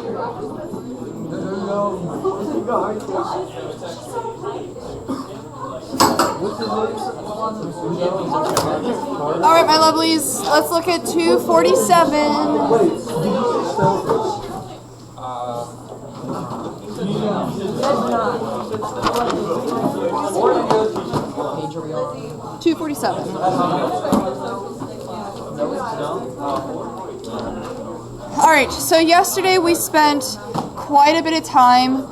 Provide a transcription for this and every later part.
All right, my lovelies, let's look at 247. 247. All right, so yesterday we spent quite a bit of time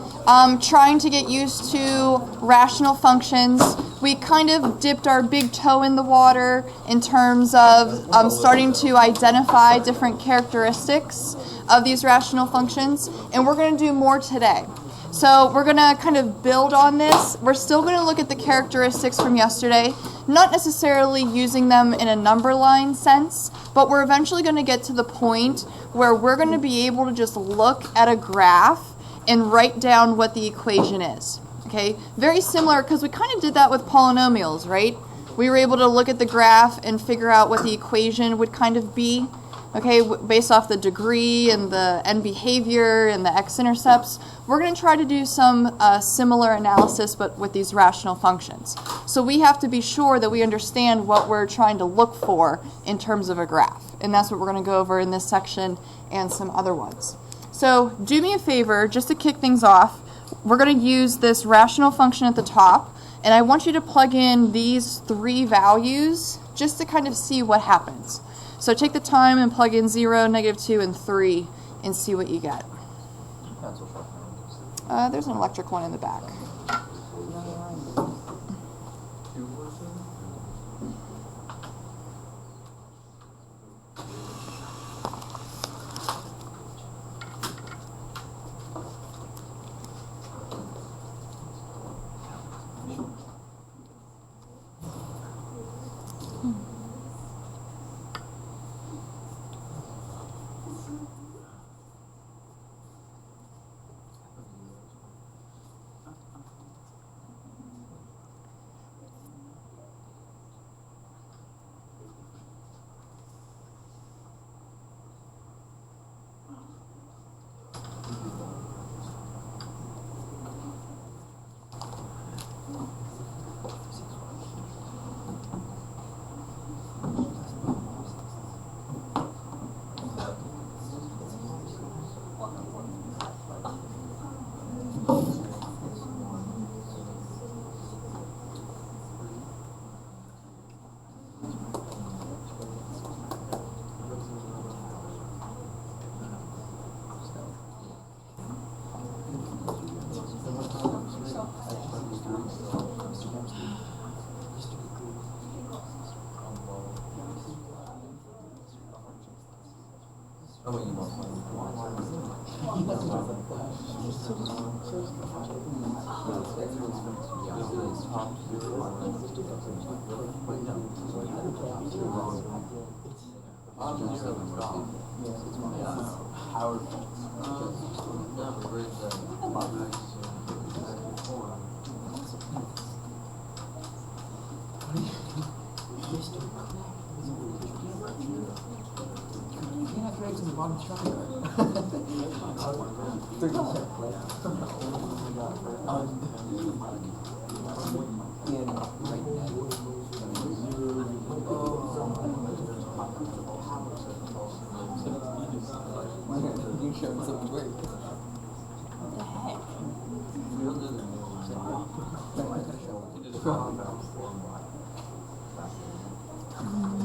trying to get used to rational functions. We kind of dipped our big toe in the water in terms of starting to identify different characteristics of these rational functions, and we're going to do more today. So we're going to kind of build on this. We're still going to look at the characteristics from yesterday, not necessarily using them in a number line sense, but we're eventually going to get to the point where we're going to be able to just look at a graph and write down what the equation is. Okay, very similar, because we kind of did that with polynomials, right? We were able to look at the graph and figure out what the equation would kind of be, okay, based off the degree and the end behavior and the x-intercepts. We're going to try to do some similar analysis, but with these rational functions. So we have to be sure that we understand what we're trying to look for in terms of a graph. And that's what we're going to go over in this section and some other ones. So do me a favor, just to kick things off, we're going to use this rational function at the top, and I want you to plug in these three values just to kind of see what happens. So take the time and plug in 0, -2, and 3 and see what you get. There's an electric one in the back.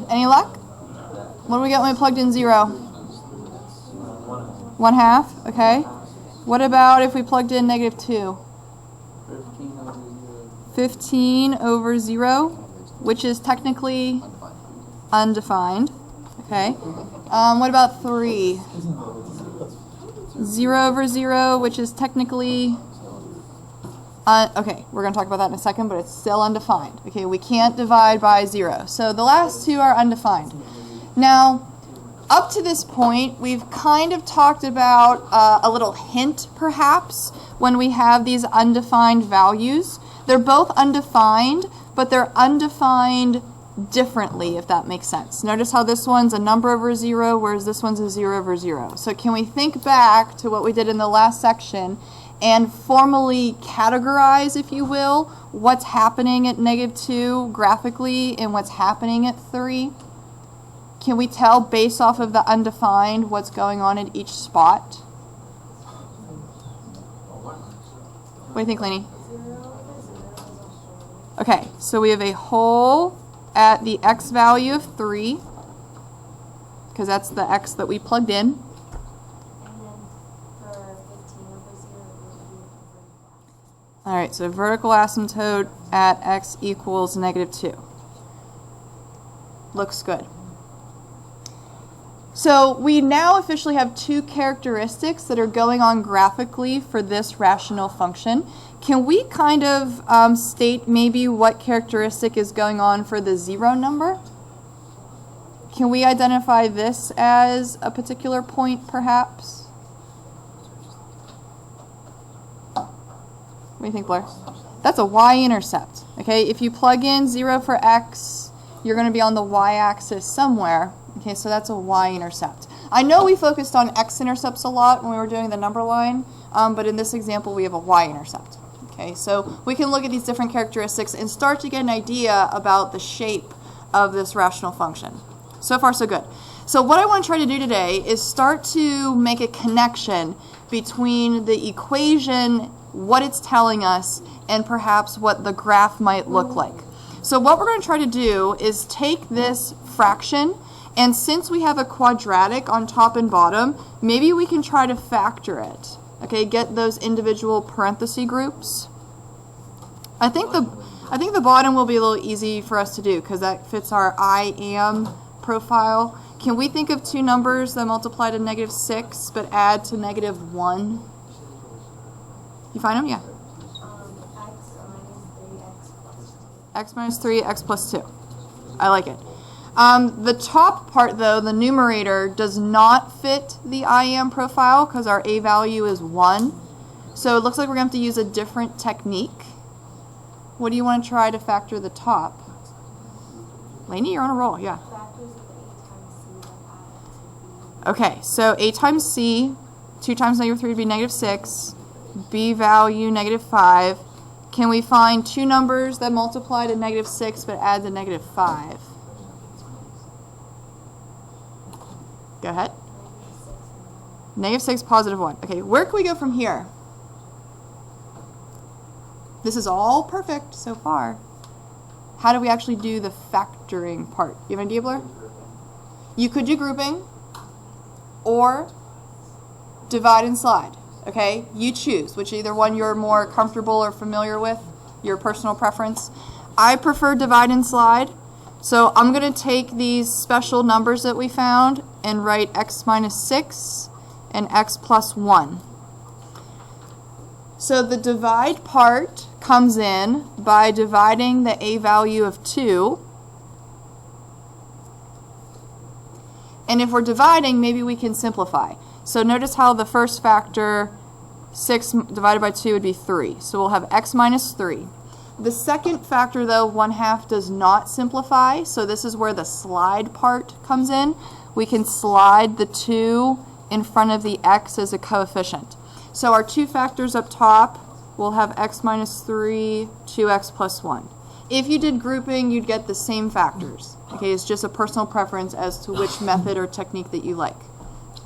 Any luck? What do we get when we plugged in 0? 1/2, okay. What about if we plugged in -2? 15 over 0, which is technically undefined. Okay. What about 3? 0 over 0, which is technically okay, we're going to talk about that in a second, but it's still undefined. Okay, we can't divide by 0. So the last two are undefined. Now, up to this point, we've kind of talked about a little hint, perhaps, when we have these undefined values. They're both undefined, but they're undefined differently, if that makes sense. Notice how this one's a number over 0, whereas this one's a 0 over 0. So can we think back to what we did in the last section and formally categorize, if you will, what's happening at -2 graphically and what's happening at 3? Can we tell based off of the undefined what's going on at each spot? What do you think, Lainey? Okay, so we have a hole at the x value of 3, because that's the x that we plugged in. All right, so vertical asymptote at x equals -2. Looks good. So we now officially have two characteristics that are going on graphically for this rational function. Can we kind of state maybe what characteristic is going on for the 0 number? Can we identify this as a particular point, perhaps? What do you think, Blair? That's a y-intercept. Okay, if you plug in 0 for x, you're going to be on the y-axis somewhere. Okay, so that's a y-intercept. I know we focused on x-intercepts a lot when we were doing the number line, but in this example we have a y-intercept. Okay, so we can look at these different characteristics and start to get an idea about the shape of this rational function. So far, so good. So what I want to try to do today is start to make a connection between the equation, what it's telling us, and perhaps what the graph might look like. So what we're going to try to do is take this fraction, and since we have a quadratic on top and bottom, maybe we can try to factor it. Okay, get those individual parenthesis groups. I think the bottom will be a little easy for us to do because that fits our I am profile. Can we think of two numbers that multiply to -6 but add to -1? You find them? Yeah. X minus 3, x plus 2. I like it. The top part, though, the numerator, does not fit the I am profile because our a value is 1. So it looks like we're going to have to use a different technique. What do you want to try to factor the top? Lainey, you're on a roll, yeah. Okay, so a times c, 2 times -3 would be -6, b value -5. Can we find two numbers that multiply to -6 but add to -5? Go ahead. -6, +1. Okay, where can we go from here? This is all perfect so far. How do we actually do the factoring part? You have an idea, Blair? You could do grouping or divide and slide. Okay, you choose which either one you're more comfortable or familiar with, your personal preference. I prefer divide and slide. So I'm going to take these special numbers that we found and write x minus 6 and x plus 1. So the divide part comes in by dividing the a value of 2. And if we're dividing, maybe we can simplify. So notice how the first factor, 6 divided by 2, would be 3. So we'll have x minus 3. The second factor, though, 1/2, does not simplify, so this is where the slide part comes in. We can slide the 2 in front of the x as a coefficient. So our two factors up top will have x minus 3, 2x plus 1. If you did grouping, you'd get the same factors. Okay, it's just a personal preference as to which method or technique that you like.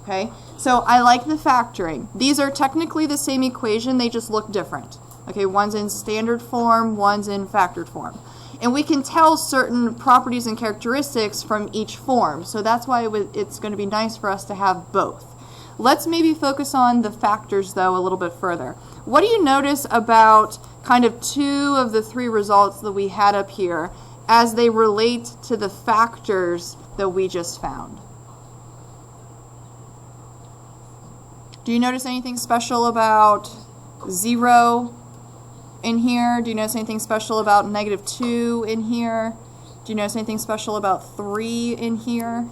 Okay, so I like the factoring. These are technically the same equation, they just look different. Okay, one's in standard form, one's in factored form. And we can tell certain properties and characteristics from each form, so that's why it's going to be nice for us to have both. Let's maybe focus on the factors, though, a little bit further. What do you notice about kind of 2 of the 3 results that we had up here as they relate to the factors that we just found? Do you notice anything special about 0 in here? Do you notice anything special about -2 in here? Do you notice anything special about 3 in here?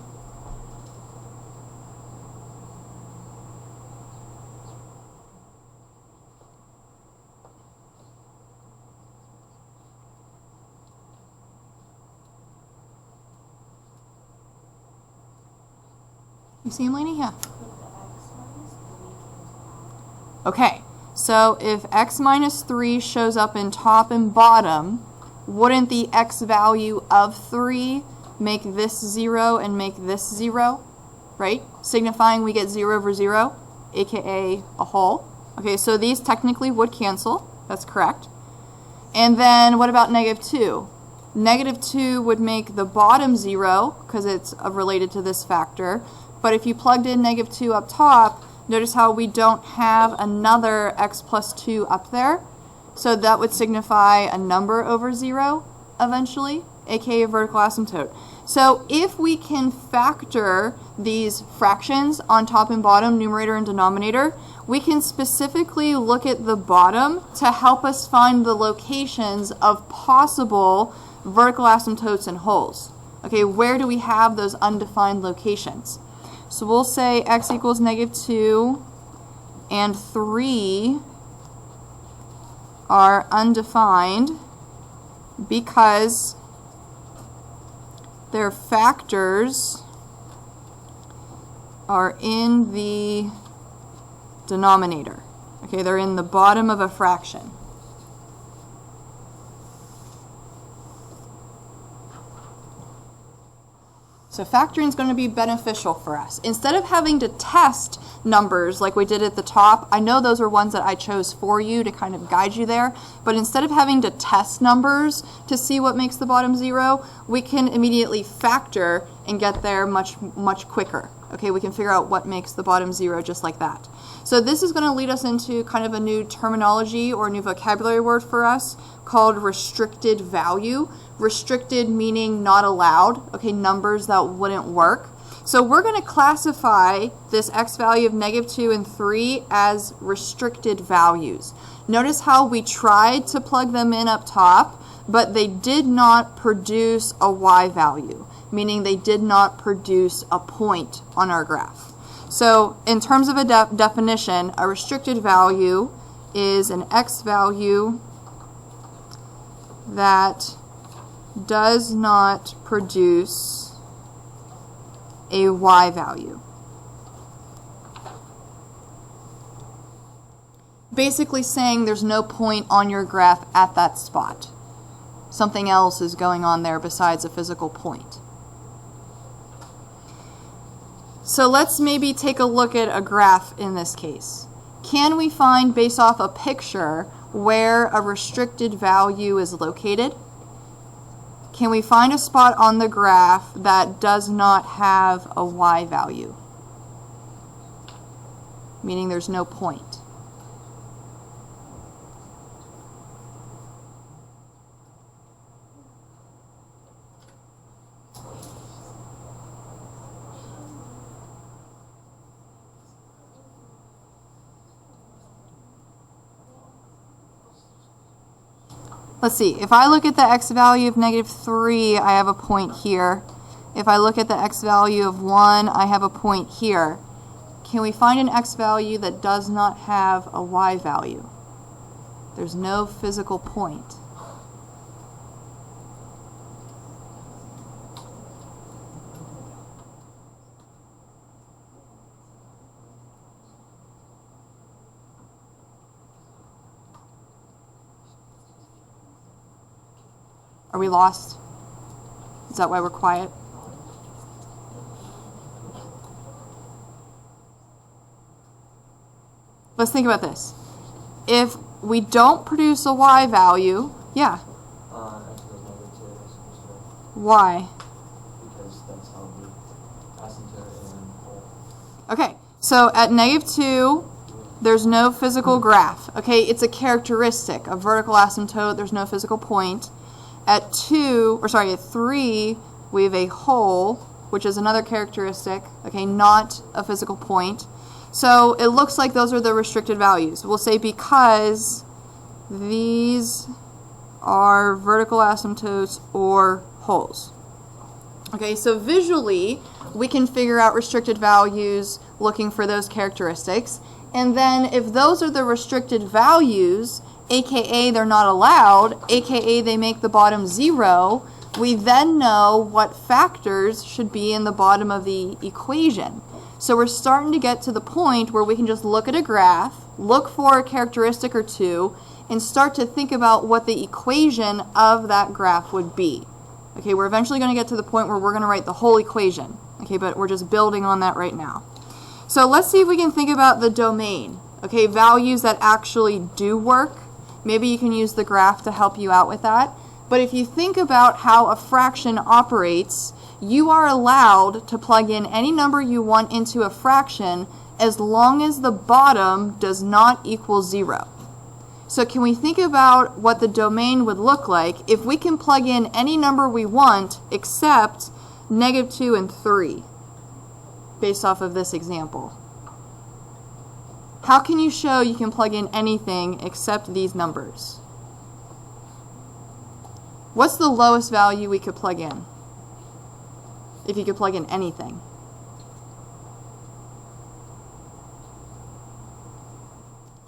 You see him, Lainey? Yeah. Okay, so if x minus 3 shows up in top and bottom, wouldn't the x value of 3 make this 0 and make this 0, right? Signifying we get 0 over 0, aka a whole. Okay, so these technically would cancel. That's correct. And then what about negative 2? Negative 2 would make the bottom 0 because it's related to this factor. But if you plugged in negative 2 up top, notice how we don't have another x plus 2 up there. So that would signify a number over 0 eventually, aka a vertical asymptote. So if we can factor these fractions on top and bottom, numerator and denominator, we can specifically look at the bottom to help us find the locations of possible vertical asymptotes and holes. Okay, where do we have those undefined locations? So we'll say x equals negative 2 and 3 are undefined because their factors are in the denominator. Okay, they're in the bottom of a fraction. So factoring is going to be beneficial for us. Instead of having to test numbers like we did at the top, I know those are ones that I chose for you to kind of guide you there, but instead of having to test numbers to see what makes the bottom 0, we can immediately factor and get there much quicker. Okay, we can figure out what makes the bottom 0 just like that. So this is going to lead us into kind of a new terminology or a new vocabulary word for us called restricted value. Restricted meaning not allowed, okay, numbers that wouldn't work. So we're going to classify this x value of negative 2 and 3 as restricted values. Notice how we tried to plug them in up top, but they did not produce a y value, meaning they did not produce a point on our graph. So in terms of a definition, a restricted value is an x value that does not produce a y value. Basically saying there's no point on your graph at that spot. Something else is going on there besides a physical point. So let's maybe take a look at a graph in this case. Can we find, based off a picture, where a restricted value is located? Can we find a spot on the graph that does not have a y value? Meaning there's no point. Let's see, if I look at the x value of negative 3, I have a point here. If I look at the x value of 1, I have a point here. Can we find an x value that does not have a y value? There's no physical point. Are we lost? Is that why we're quiet? Let's think about this. If we don't produce a y value, yeah. Why? Because that's how the asymptote and whole. Okay, so at negative 2, there's no physical graph. Okay, it's a characteristic. A vertical asymptote, there's no physical point. At 3, we have a hole, which is another characteristic, okay, not a physical point. So it looks like those are the restricted values. We'll say because these are vertical asymptotes or holes. Okay, so visually, we can figure out restricted values looking for those characteristics. And then if those are the restricted values, aka they're not allowed, aka they make the bottom 0, we then know what factors should be in the bottom of the equation. So we're starting to get to the point where we can just look at a graph, look for a characteristic or two, and start to think about what the equation of that graph would be. Okay, we're eventually going to get to the point where we're going to write the whole equation. Okay, but we're just building on that right now. So let's see if we can think about the domain. Okay, values that actually do work. Maybe you can use the graph to help you out with that. But if you think about how a fraction operates, you are allowed to plug in any number you want into a fraction as long as the bottom does not equal 0. So can we think about what the domain would look like if we can plug in any number we want except -2 and 3, based off of this example? How can you show you can plug in anything except these numbers? What's the lowest value we could plug in? If you could plug in anything.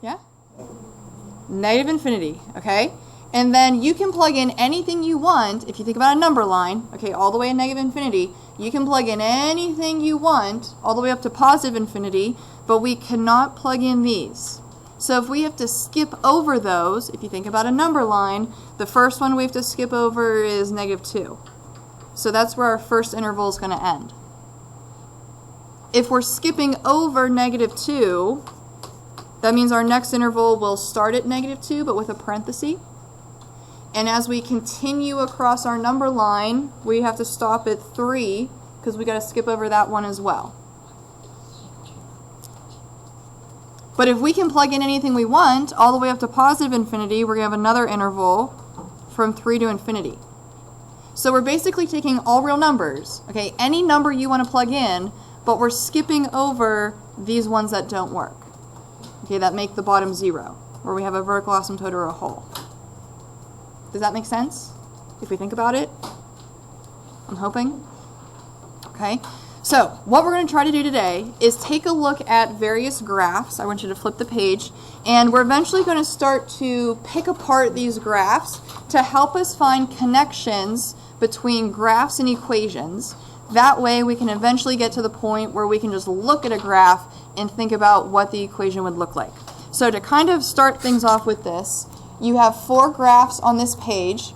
Yeah? Negative infinity, okay? And then you can plug in anything you want. If you think about a number line, okay, all the way in negative infinity, you can plug in anything you want all the way up to positive infinity, but we cannot plug in these. So if we have to skip over those, if you think about a number line, the first one we have to skip over is -2. So that's where our first interval is going to end. If we're skipping over -2, that means our next interval will start at -2, but with a parenthesis. And as we continue across our number line, we have to stop at 3, because we got to skip over that one as well. But if we can plug in anything we want, all the way up to positive infinity, we're going to have another interval from 3 to infinity. So we're basically taking all real numbers, okay, any number you want to plug in, but we're skipping over these ones that don't work, okay, that make the bottom 0, where we have a vertical asymptote or a hole. Does that make sense, if we think about it? I'm hoping. Okay, so what we're going to try to do today is take a look at various graphs. I want you to flip the page, and we're eventually going to start to pick apart these graphs to help us find connections between graphs and equations. That way we can eventually get to the point where we can just look at a graph and think about what the equation would look like. So to kind of start things off with this, you have 4 graphs on this page,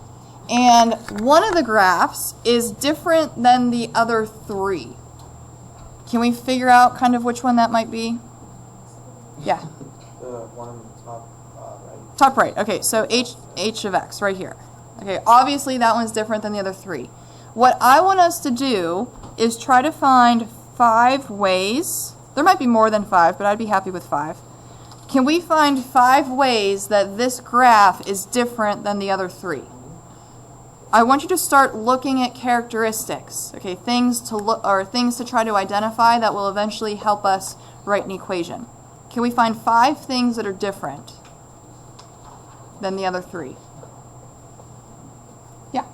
and one of the graphs is different than the other 3. Can we figure out kind of which one that might be? Yeah. The one on the top right. Top right. Okay, so h of x right here. Okay, obviously that one's different than the other 3. What I want us to do is try to find 5 ways. There might be more than 5, but I'd be happy with 5. Can we find 5 ways that this graph is different than the other 3? I want you to start looking at characteristics, okay, things to look or things to try to identify that will eventually help us write an equation. Can we find 5 things that are different than the other 3? Yeah.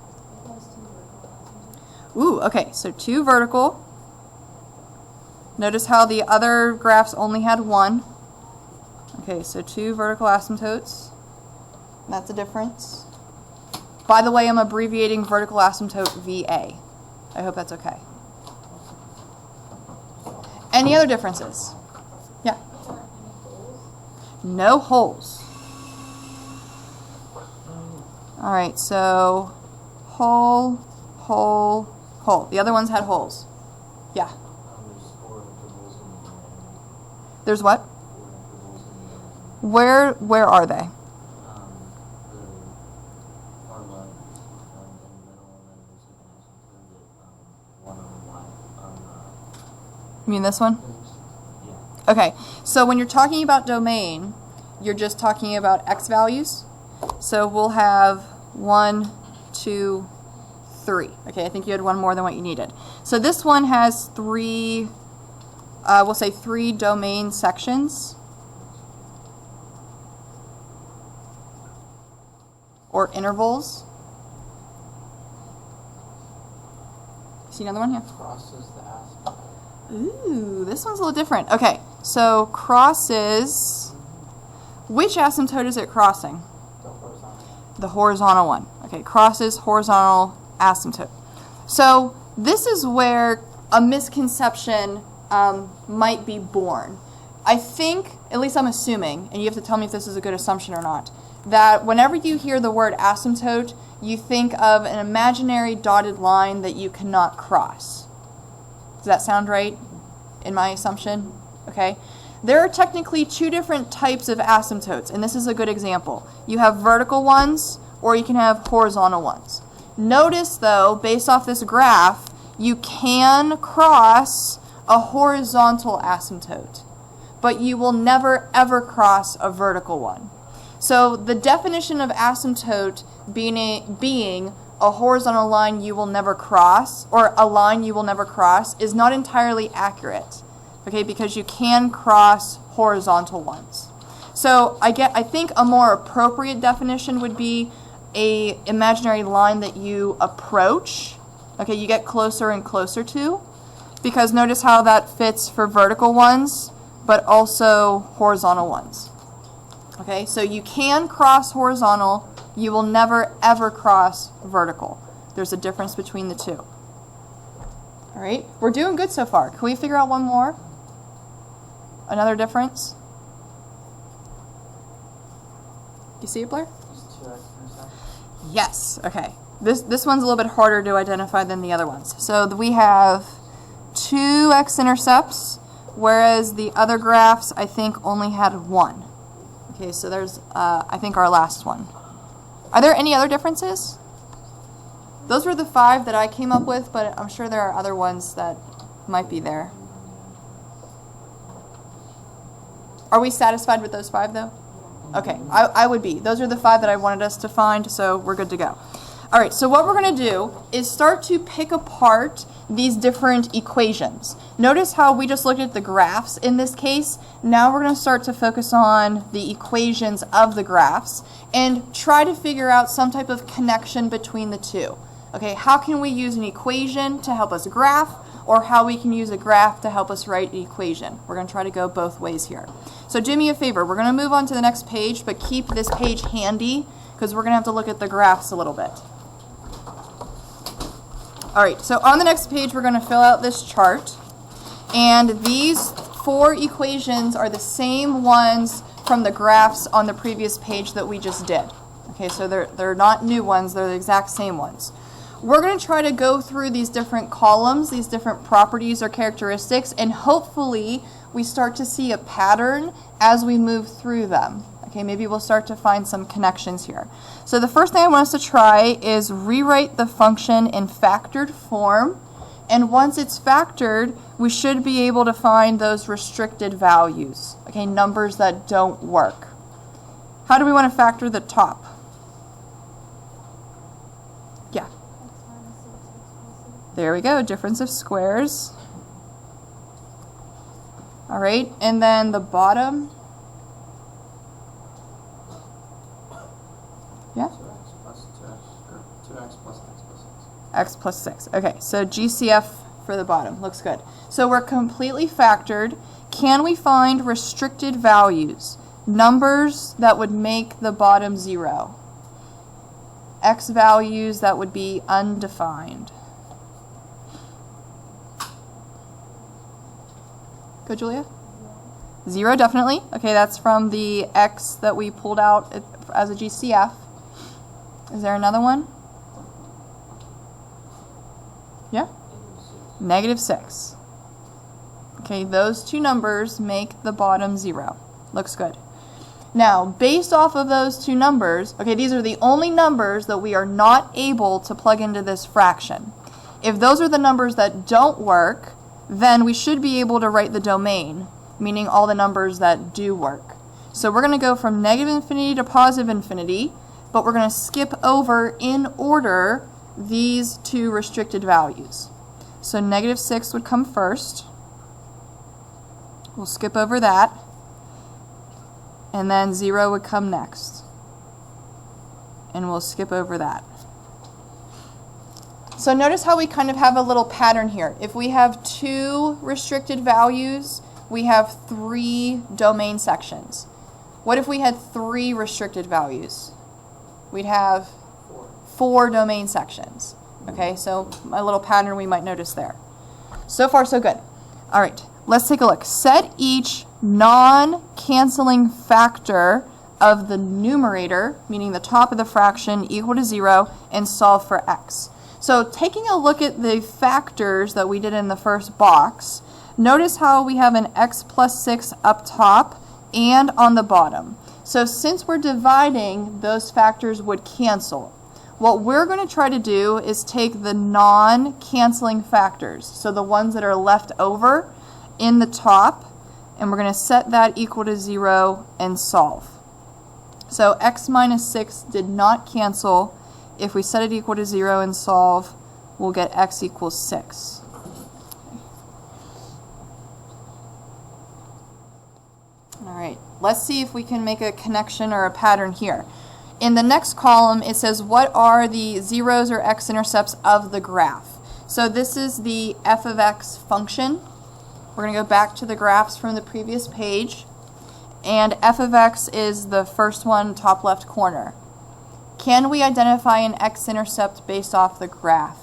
Ooh, okay, so 2 vertical. Notice how the other graphs only had 1. Okay, so 2 vertical asymptotes. That's a difference. By the way, I'm abbreviating vertical asymptote VA. I hope that's okay. Any other differences? Yeah. No holes. All right, so hole, hole, hole. The other ones had holes. Yeah. There's what? Where are they? You mean this one? Yeah. Okay, so when you're talking about domain, you're just talking about x values. So we'll have 1, 2, 3. Okay, I think you had one more than what you needed. So this one has 3, we'll say 3 domain sections. Or intervals. See another one? Yeah. Crosses the asymptote. Ooh, this one's a little different. Okay, so crosses. Which asymptote is it crossing? The horizontal. The horizontal one. Okay, crosses horizontal asymptote. So this is where a misconception might be born. I think, at least I'm assuming, and you have to tell me if this is a good assumption or not, that whenever you hear the word asymptote, you think of an imaginary dotted line that you cannot cross. Does that sound right in my assumption? Okay. There are technically two different types of asymptotes, and this is a good example. You have vertical ones, or you can have horizontal ones. Notice, though, based off this graph, you can cross a horizontal asymptote, but you will never ever cross a vertical one. So the definition of asymptote being a horizontal line you will never cross, or a line you will never cross, is not entirely accurate, okay, because you can cross horizontal ones. So I think a more appropriate definition would be a imaginary line that you approach, okay, you get closer and closer to, because notice how that fits for vertical ones, but also horizontal ones. Okay, so you can cross horizontal, you will never ever cross vertical. There's a difference between the two. All right, we're doing good so far. Can we figure out one more? Another difference? You see it, Blair? Just 2x-intercept. Yes, okay. This one's a little bit harder to identify than the other ones. So we have 2 x-intercepts, whereas the other graphs, I think, only had 1. Okay, so there's, I think, our last one. Are there any other differences? Those were the 5 that I came up with, but I'm sure there are other ones that might be there. Are we satisfied with those 5, though? Okay, I would be. Those are the 5 that I wanted us to find, so we're good to go. All right, so what we're going to do is start to pick apart these different equations. Notice how we just looked at the graphs in this case. Now we're going to start to focus on the equations of the graphs and try to figure out some type of connection between the two. Okay, how can we use an equation to help us graph, or how we can use a graph to help us write an equation? We're going to try to go both ways here. So do me a favor, we're going to move on to the next page, but keep this page handy because we're going to have to look at the graphs a little bit. All right, so on the next page, we're going to fill out this chart. And these 4 equations are the same ones from the graphs on the previous page that we just did. Okay, so they're not new ones, they're the exact same ones. We're going to try to go through these different columns, these different properties or characteristics, and hopefully we start to see a pattern as we move through them. Okay, maybe we'll start to find some connections here. So the first thing I want us to try is rewrite the function in factored form. And once it's factored, we should be able to find those restricted values, okay, numbers that don't work. How do we want to factor the top? Yeah. There we go, difference of squares. All right, and then the bottom. Yeah? 2x plus 2x, or 2x plus x plus 6. X plus 6. Okay, so GCF for the bottom. Looks good. So we're completely factored. Can we find restricted values? Numbers that would make the bottom 0. X values that would be undefined. Go, Julia? 0, definitely. Okay, that's from the X that we pulled out as a GCF. Is there another one? Yeah? -6. Okay, those 2 numbers make the bottom 0. Looks good. Now, based off of those 2 numbers, okay, these are the only numbers that we are not able to plug into this fraction. If those are the numbers that don't work, then we should be able to write the domain, meaning all the numbers that do work. So we're going to go from -infinity to +infinity, but we're going to skip over in order these 2 restricted values. So -6 would come first. We'll skip over that. And then 0 would come next. And we'll skip over that. So notice how we kind of have a little pattern here. If we have 2 restricted values, we have 3 domain sections. What if we had 3 restricted values? We'd have 4 domain sections. Okay, so a little pattern we might notice there. So far, so good. All right, let's take a look. Set each non-canceling factor of the numerator, meaning the top of the fraction, equal to 0, and solve for x. So taking a look at the factors that we did in the first box, notice how we have an x plus 6 up top and on the bottom. So since we're dividing, those factors would cancel. What we're going to try to do is take the non-canceling factors, so the ones that are left over in the top, and we're going to set that equal to 0 and solve. So x minus 6 did not cancel. If we set it equal to 0 and solve, we'll get x equals 6. All right, let's see if we can make a connection or a pattern here. In the next column, it says what are the zeros or x-intercepts of the graph. So this is the f of x function. We're going to go back to the graphs from the previous page. And f of x is the first one, top left corner. Can we identify an x-intercept based off the graph?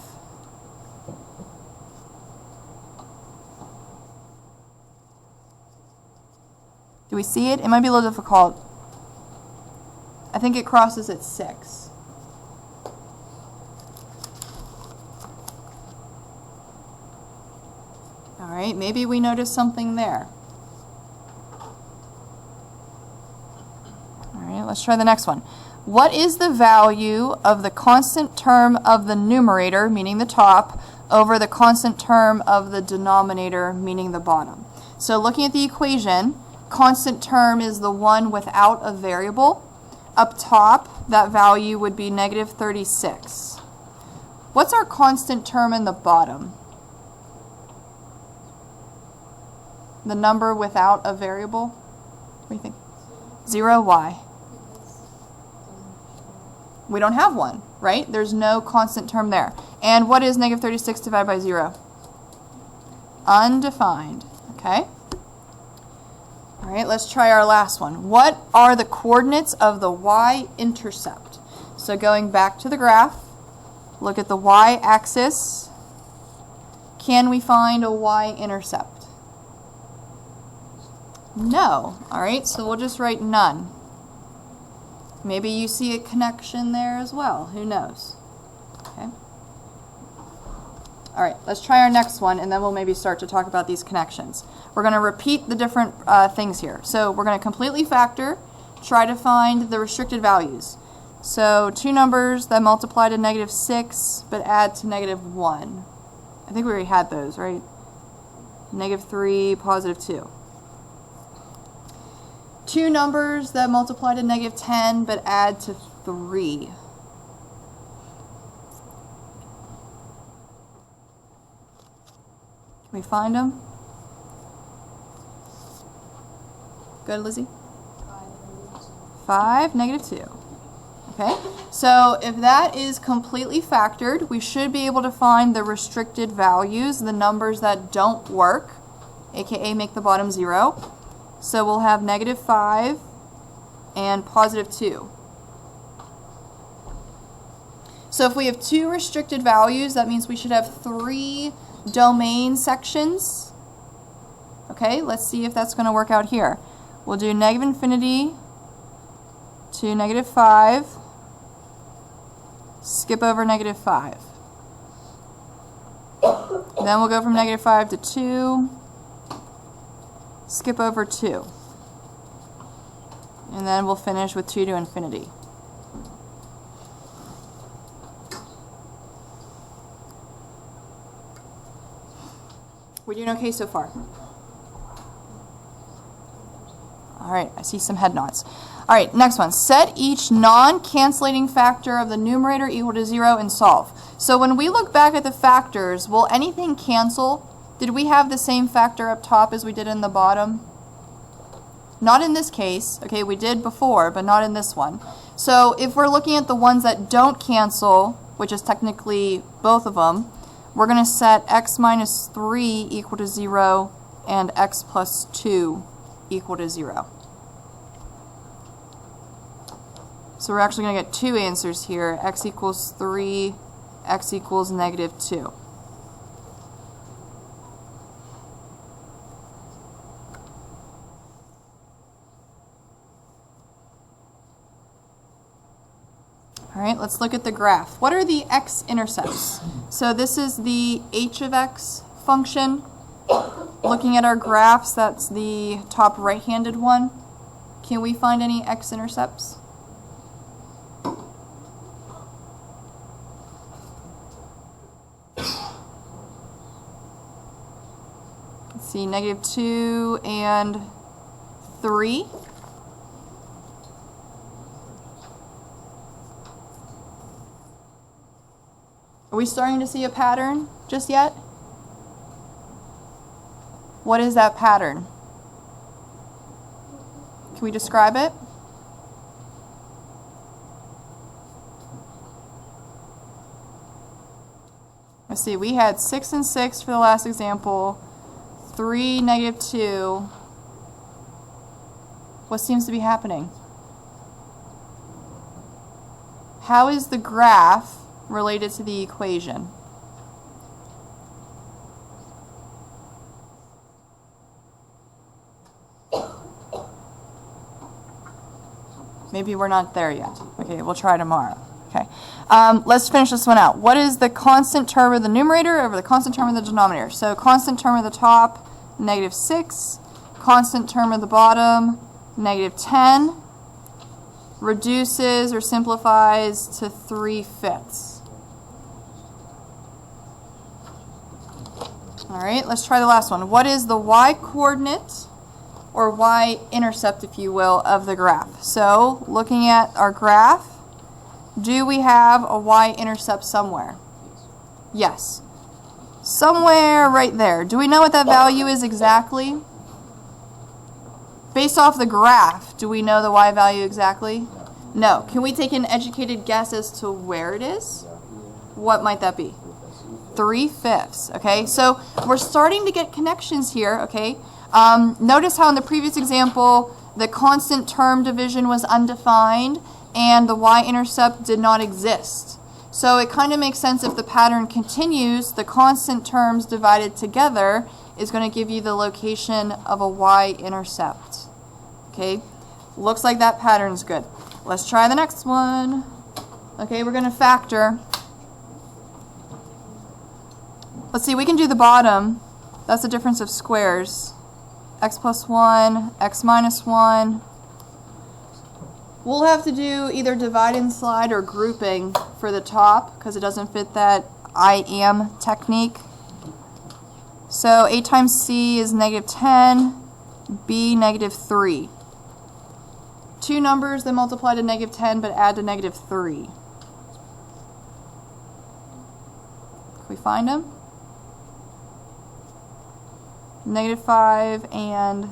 Do we see it? It might be a little difficult. I think it crosses at 6. All right, maybe we notice something there. All right, let's try the next one. What is the value of the constant term of the numerator, meaning the top, over the constant term of the denominator, meaning the bottom? So looking at the equation, constant term is the one without a variable. Up top, that value would be negative 36. What's our constant term in the bottom? The number without a variable? What do you think? 0, why? We don't have one, right? There's no constant term there. And what is negative 36 divided by 0? Undefined, okay? All right, let's try our last one. What are the coordinates of the y-intercept? So going back to the graph, look at the y-axis. Can we find a y-intercept? No. All right, so we'll just write none. Maybe you see a connection there as well. Who knows? Okay. All right, let's try our next one, and then we'll maybe start to talk about these connections. We're going to repeat the different things here. So we're going to completely factor, try to find the restricted values. So two numbers that multiply to negative 6 but add to negative 1. I think we already had those, right? Negative 3, positive 2. Two numbers that multiply to negative 10 but add to 3. Can we find them? Good, Lizzie? 5, negative 2. Okay, so if that is completely factored, we should be able to find the restricted values, the numbers that don't work, aka make the bottom 0. So we'll have negative 5 and positive 2. So if we have two restricted values, that means we should have 3 domain sections. Okay, let's see if that's going to work out here. We'll do negative infinity to negative 5, skip over negative 5. Then we'll go from negative 5 to 2, skip over 2. And then we'll finish with 2 to infinity. We're doing okay so far? All right, I see some head nods. All right, next one. Set each non-cancellating factor of the numerator equal to 0 and solve. So when we look back at the factors, will anything cancel? Did we have the same factor up top as we did in the bottom? Not in this case. Okay, we did before, but not in this one. So if we're looking at the ones that don't cancel, which is technically both of them, we're going to set x minus 3 equal to 0 and x plus 2 equal to 0. So we're actually going to get two answers here, x equals 3, x equals negative 2. All right, let's look at the graph. What are the x-intercepts? So this is the h of x function. Looking at our graphs, that's the top right-handed one. Can we find any x-intercepts? Let's see, -2 and 3. Are we starting to see a pattern just yet? What is that pattern? Can we describe it? Let's see, we had 6 and 6 for the last example, 3, -2. What seems to be happening? How is the graph related to the equation? Maybe we're not there yet. Okay, we'll try tomorrow. Okay, let's finish this one out. What is the constant term of the numerator over the constant term of the denominator? So constant term of the top, -6. Constant term of the bottom, -10. Reduces or simplifies to 3/5. All right, let's try the last one. What is the y-coordinate, or y-intercept, if you will, of the graph? So, looking at our graph, do we have a y-intercept somewhere? Yes. Somewhere right there. Do we know what that value is exactly? Based off the graph, do we know the y value exactly? No. Can we take an educated guess as to where it is? What might that be? 3/5. Okay, so we're starting to get connections here. Okay, notice how in the previous example the constant term division was undefined and the y-intercept did not exist. So it kind of makes sense if the pattern continues, the constant terms divided together is going to give you the location of a y-intercept. Okay, looks like that pattern's good. Let's try the next one. Okay, we're going to factor. Let's see, we can do the bottom. That's the difference of squares. X plus 1, x minus 1. We'll have to do either divide and slide or grouping for the top because it doesn't fit that I am technique. So a times c is -10, b -3. Two numbers that multiply to -10 but add to -3. Can we find them? -5 and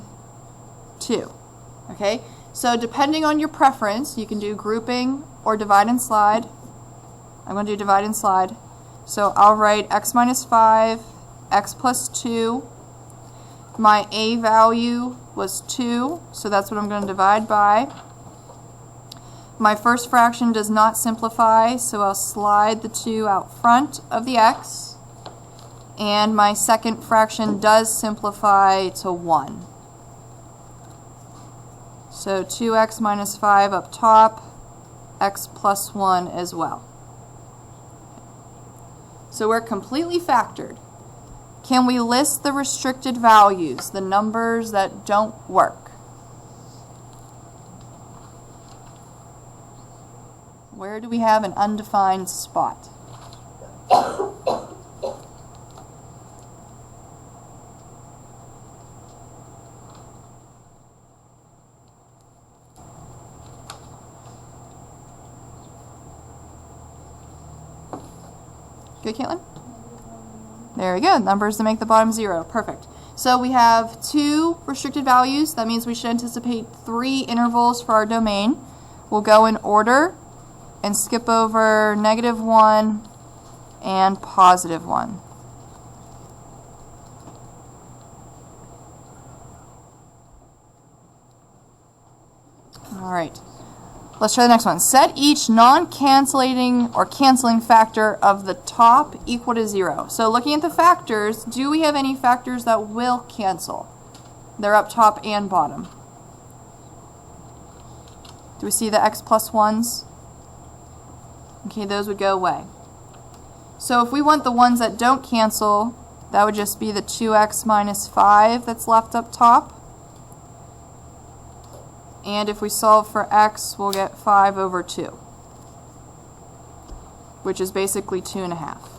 2. Okay, so depending on your preference, you can do grouping or divide and slide. I'm going to do divide and slide. So I'll write x minus 5, x plus 2. My a value was 2, so that's what I'm going to divide by. My first fraction does not simplify, so I'll slide the 2 out front of the x. And my second fraction does simplify to 1. So 2x minus 5 up top, x plus 1 as well. So we're completely factored. Can we list the restricted values, the numbers that don't work? Where do we have an undefined spot? Good, Caitlin? There we go. Numbers that make the bottom 0. Perfect. So we have 2 restricted values. That means we should anticipate 3 intervals for our domain. We'll go in order and skip over -1 and +1. All right. Let's try the next one. Set each non-canceling or canceling factor of the top equal to 0. So looking at the factors, do we have any factors that will cancel? They're up top and bottom. Do we see the x plus 1s? Okay, those would go away. So if we want the ones that don't cancel, that would just be the 2x minus 5 that's left up top. And if we solve for x, we'll get 5 over 2, which is basically 2.5.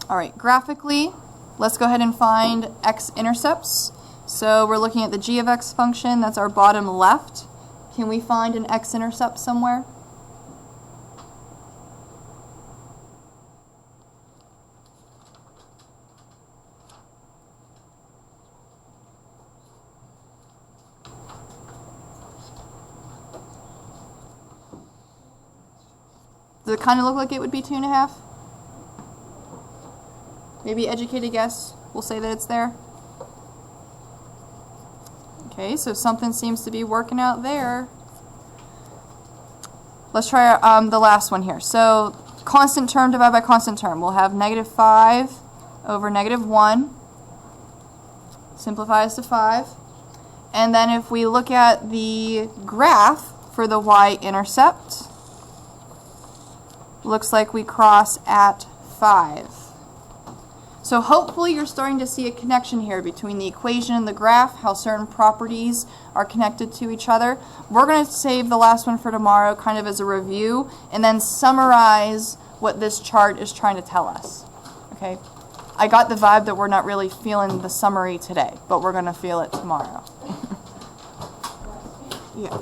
Alright, graphically, let's go ahead and find x-intercepts. So we're looking at the g of x function, that's our bottom left. Can we find an x-intercept somewhere? Does it kind of look like it would be 2.5? Maybe educated guess will say that it's there. Okay, so something seems to be working out there. Let's try the last one here. So constant term divided by constant term. We'll have negative 5 over negative 1. Simplifies to 5. And then if we look at the graph for the y-intercept, looks like we cross at 5. So hopefully you're starting to see a connection here between the equation and the graph, how certain properties are connected to each other. We're going to save the last one for tomorrow kind of as a review and then summarize what this chart is trying to tell us. Okay? I got the vibe that we're not really feeling the summary today, but we're going to feel it tomorrow. Yeah.